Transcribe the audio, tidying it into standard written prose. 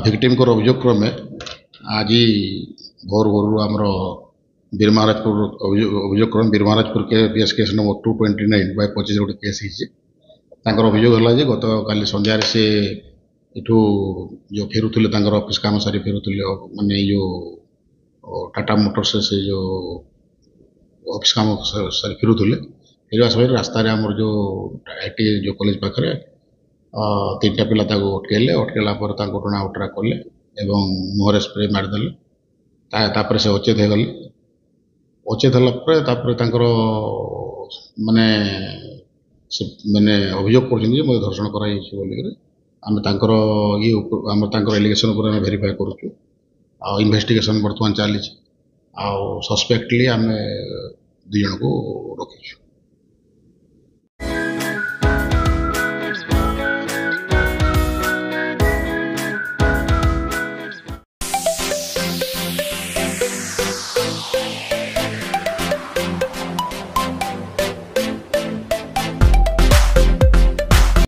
Victim ଅଭିଯୋଗ କ୍ରମେ ଆଜି ଭୋର ଭୋରୁ ଆମର ବୀର ମହାରାଜପୁର ଅଭିଯୋଗ କ୍ରମେ ବୀର ମହାରାଜପୁର କେସ୍ ନମ୍ବର 229/25 ଗୋଟେ କେସ୍ ହେଇଛି। ତାଙ୍କର ଅଭିଯୋଗ ହେଲା ଯେ ଗତକାଲି ସନ୍ଧ୍ୟାରେ ସେ ଏଠୁ ଯେଉଁ ଫେରୁଥିଲେ ତାଙ୍କର ଅଫିସ୍ କାମ ସାରି ଫେରୁଥିଲେ, ମାନେ ଏଇ ଯେଉଁ ଟାଟା ମୋଟର୍ସ ସେ ଯେଉଁ ଅଫିସ୍ କାମ ସାରି ଫେରୁଥିଲେ, ଫେରିବା ସମୟରେ ରାସ୍ତାରେ ଆମର ଯେଉଁ ଆଇଟି ଯେଉଁ କଲେଜ ପାଖରେ 3ଟା ପିଲା ତାକୁ ଅଟକେଇଲା ପରେ ତାଙ୍କୁ ଟଣା ଉଟରା କଲେ ଏବଂ ମୁହଁରେ ସ୍ପ୍ରେ ମାରିଦେଲେ। ତାପରେ ସେ ଅଚେତ ହେଇଗଲେ। ଅଚେତ ହେଲା ପରେ ତାପରେ ତାଙ୍କର ମାନେ ସେ ମାନେ ଅଭିଯୋଗ କରୁଛନ୍ତି ଯେ ମୋତେ ଧର୍ଷଣ କରାଯାଇଛି ବୋଲିକରି। ଆମେ ତାଙ୍କର ତାଙ୍କର ଏଲିଗେସନ୍ ଉପରେ ଆମେ ଭେରିଫାଏ କରୁଛୁ। ଆଉ ଇନଭେଷ୍ଟିଗେସନ୍ ବର୍ତ୍ତମାନ ଚାଲିଛି। ଆଉ ସସ୍ପେକ୍ଟଲି ଆମେ 2 ଜଣକୁ ରଖିଛୁ।